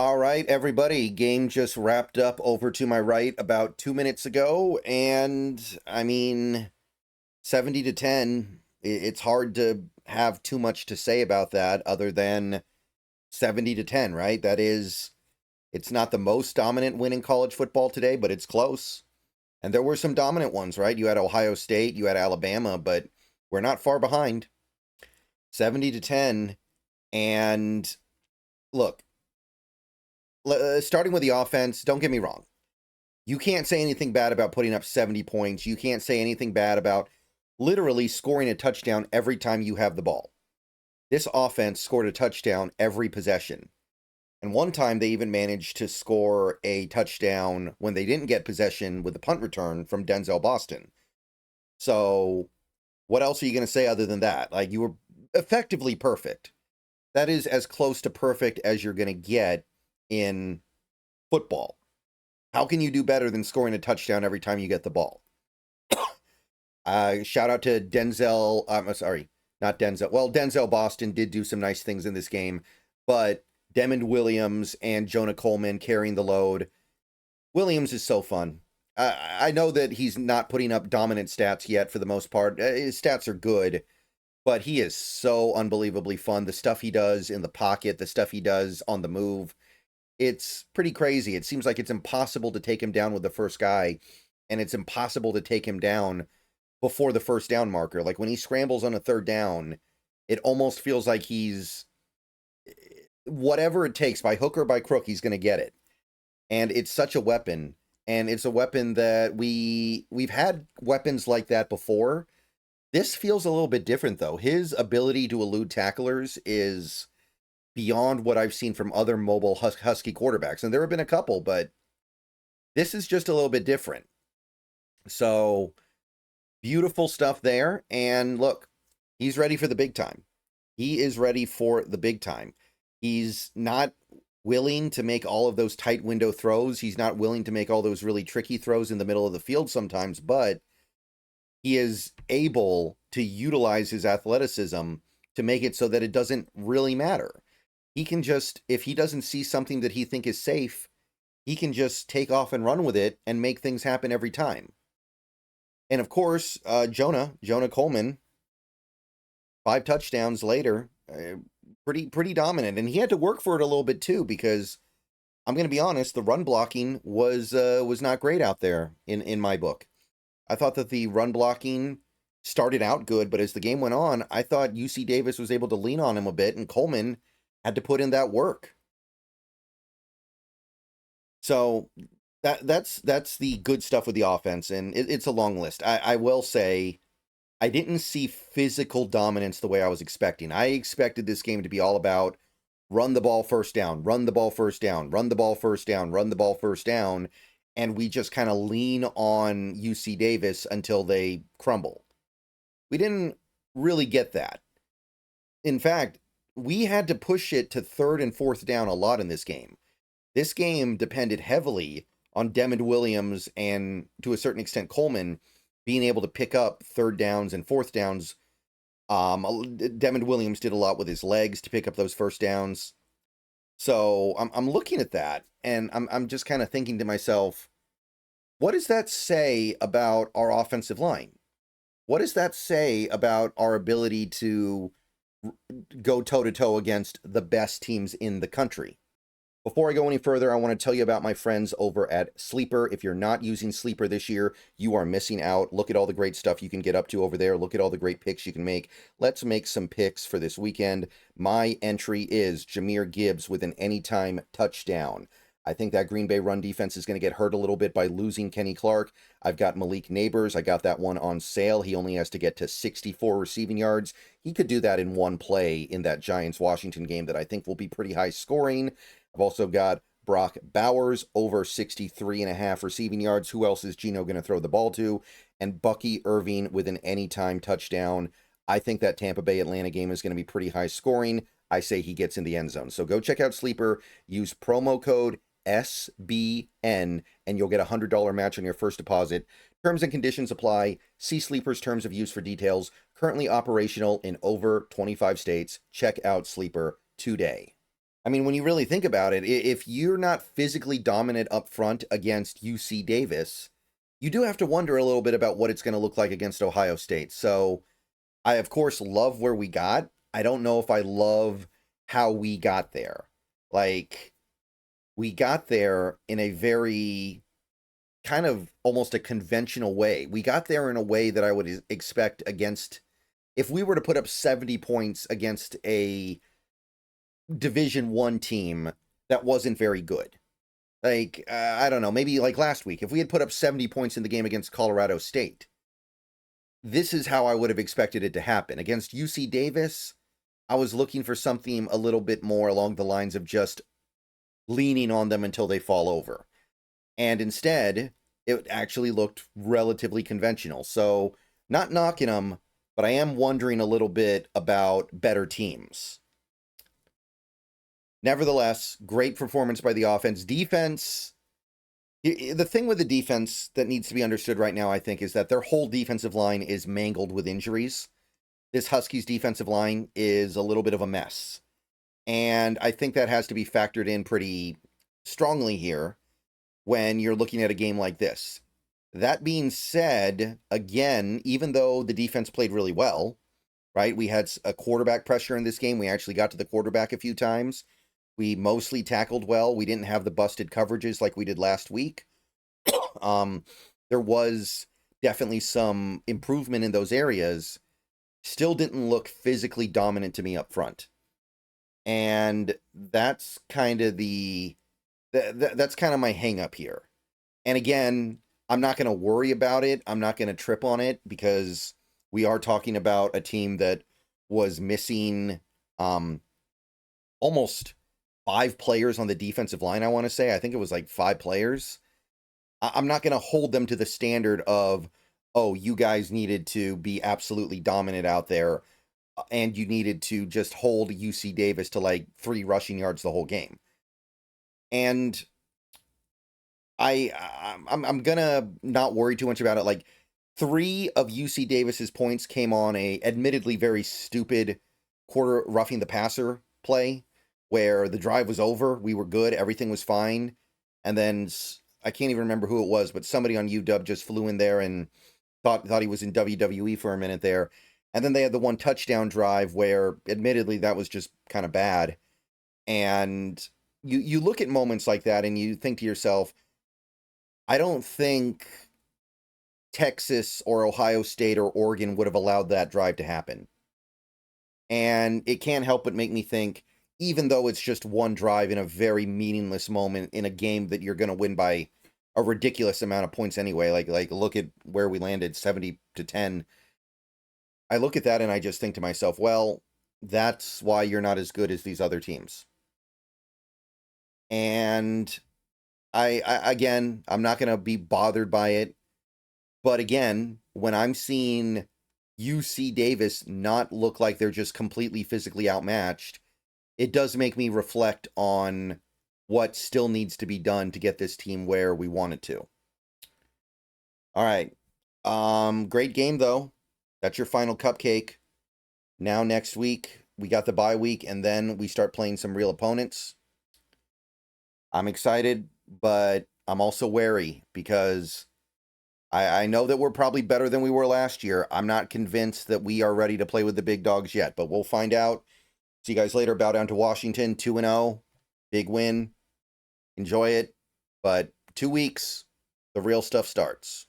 All right, everybody. Game just wrapped up over to my right about 2 minutes ago. And I mean, 70 to 10, it's hard to have too much to say about that other than 70 to 10, right? That is, it's not the most dominant win in college football today, but it's close. And there were some dominant ones, right? You had Ohio State, you had Alabama, but we're not far behind. 70 to 10. And look, starting with the offense, don't get me wrong. You can't say anything bad about putting up 70 points. You can't say anything bad about literally scoring a touchdown every time you have the ball. This offense scored a touchdown every possession. And one time they even managed to score a touchdown when they didn't get possession with the punt return from Denzel Boston. So what else are you going to say other than that? Like, you were effectively perfect. That is as close to perfect as you're going to get in football. How can you do better than scoring a touchdown every time you get the ball? Shout out to Denzel. Sorry, not Denzel. Well, Denzel Boston did do some nice things in this game, but Demond Williams and Jonah Coleman carrying the load. Williams is so fun. I know that he's not putting up dominant stats yet for the most part. His stats are good, but he is so unbelievably fun. The stuff he does in the pocket, the stuff he does on the move, it's pretty crazy. It seems like it's impossible to take him down with the first guy, and it's impossible to take him down before the first down marker. Like, when he scrambles on a third down, it almost feels like he's, whatever it takes, by hook or by crook, he's going to get it. And it's such a weapon. And it's a weapon that we've had weapons like that before. This feels a little bit different, though. His ability to elude tacklers is beyond what I've seen from other mobile Husky quarterbacks. And there have been a couple, but this is just a little bit different. So, beautiful stuff there. And look, he's ready for the big time. He is ready for the big time. He's not willing to make all of those tight window throws. He's not willing to make all those really tricky throws in the middle of the field sometimes, but he is able to utilize his athleticism to make it so that it doesn't really matter. He can just, if he doesn't see something that he think is safe, he can just take off and run with it and make things happen every time. And of course, Jonah Coleman, 5 touchdowns later, pretty dominant. And he had to work for it a little bit too, because I'm going to be honest, the run blocking was not great out there in my book. I thought that the run blocking started out good, but as the game went on, I thought UC Davis was able to lean on him a bit, and Coleman had to put in that work. So that's the good stuff with the offense, and it's a long list. I will say, I didn't see physical dominance the way I was expecting. I expected this game to be all about run the ball first down, run the ball first down, run the ball first down, run the ball first down, and we just kind of lean on UC Davis until they crumble. We didn't really get that. In fact, we had to push it to third and fourth down a lot in this game. This game depended heavily on Demond Williams and, to a certain extent, Coleman being able to pick up third downs and fourth downs. Demond Williams did a lot with his legs to pick up those first downs. So I'm looking at that, and I'm just kind of thinking to myself, what does that say about our offensive line? What does that say about our ability to go toe-to-toe against the best teams in the country? Before I go any further, I want to tell you about my friends over at Sleeper. If you're not using Sleeper this year, you are missing out. Look at all the great stuff you can get up to over there. Look at all the great picks you can make. Let's make some picks for this weekend. My entry is Jahmyr Gibbs with an anytime touchdown. I think that Green Bay run defense is going to get hurt a little bit by losing Kenny Clark. I've got Malik Neighbors. I got that one on sale. He only has to get to 64 receiving yards. He could do that in one play in that Giants-Washington game that I think will be pretty high scoring. I've also got Brock Bowers over 63.5 receiving yards. Who else is Gino going to throw the ball to? And Bucky Irving with an anytime touchdown. I think that Tampa Bay-Atlanta game is going to be pretty high scoring. I say he gets in the end zone. So go check out Sleeper. Use promo code SBN, and you'll get a $100 match on your first deposit. Terms and conditions apply. See Sleeper's terms of use for details. Currently operational in over 25 states. Check out Sleeper today. I mean, when you really think about it, if you're not physically dominant up front against UC Davis, you do have to wonder a little bit about what it's going to look like against Ohio State. So I, of course, love where we got. I don't know if I love how we got there. Like, we got there in a very kind of almost a conventional way. We got there in a way that I would expect against, if we were to put up 70 points against a Division One team that wasn't very good. Like, I don't know, maybe like last week, if we had put up 70 points in the game against Colorado State, this is how I would have expected it to happen. Against UC Davis, I was looking for something a little bit more along the lines of just leaning on them until they fall over. And instead, it actually looked relatively conventional. So, not knocking them, but I am wondering a little bit about better teams. Nevertheless, great performance by the offense. Defense, the thing with the defense that needs to be understood right now, I think, is that their whole defensive line is mangled with injuries. This Huskies defensive line is a little bit of a mess. And I think that has to be factored in pretty strongly here when you're looking at a game like this. That being said, again, even though the defense played really well, right? We had a quarterback pressure in this game. We actually got to the quarterback a few times. We mostly tackled well. We didn't have the busted coverages like we did last week. There was definitely some improvement in those areas. Still didn't look physically dominant to me up front. And that's kind of that's kind of my hang up here. And again, I'm not going to worry about it. I'm not going to trip on it because we are talking about a team that was missing almost 5 players on the defensive line, I want to say. I think it was like 5 players. I'm not going to hold them to the standard of, oh, you guys needed to be absolutely dominant out there and you needed to just hold UC Davis to like 3 rushing yards the whole game. And I'm going to not worry too much about it. Like 3 of UC Davis's points came on a admittedly very stupid quarter roughing the passer play where the drive was over, we were good, everything was fine, and then I can't even remember who it was, but somebody on UW just flew in there and thought he was in WWE for a minute there, and then they had the 1 touchdown drive where, admittedly, that was just kind of bad, and you look at moments like that and you think to yourself, I don't think Texas or Ohio State or Oregon would have allowed that drive to happen, and it can't help but make me think, even though it's just 1 drive in a very meaningless moment in a game that you're going to win by a ridiculous amount of points anyway, like look at where we landed, 70-10. I look at that and I just think to myself, well, that's why you're not as good as these other teams. And I again, I'm not going to be bothered by it. But again, when I'm seeing UC Davis not look like they're just completely physically outmatched, it does make me reflect on what still needs to be done to get this team where we want it to. All right. Great game, though. That's your final cupcake. Now, next week, we got the bye week, and then we start playing some real opponents. I'm excited, but I'm also wary because I know that we're probably better than we were last year. I'm not convinced that we are ready to play with the big dogs yet, but we'll find out. See you guys later. Bow down to Washington, 2-0. Big win. Enjoy it. But 2 weeks, the real stuff starts.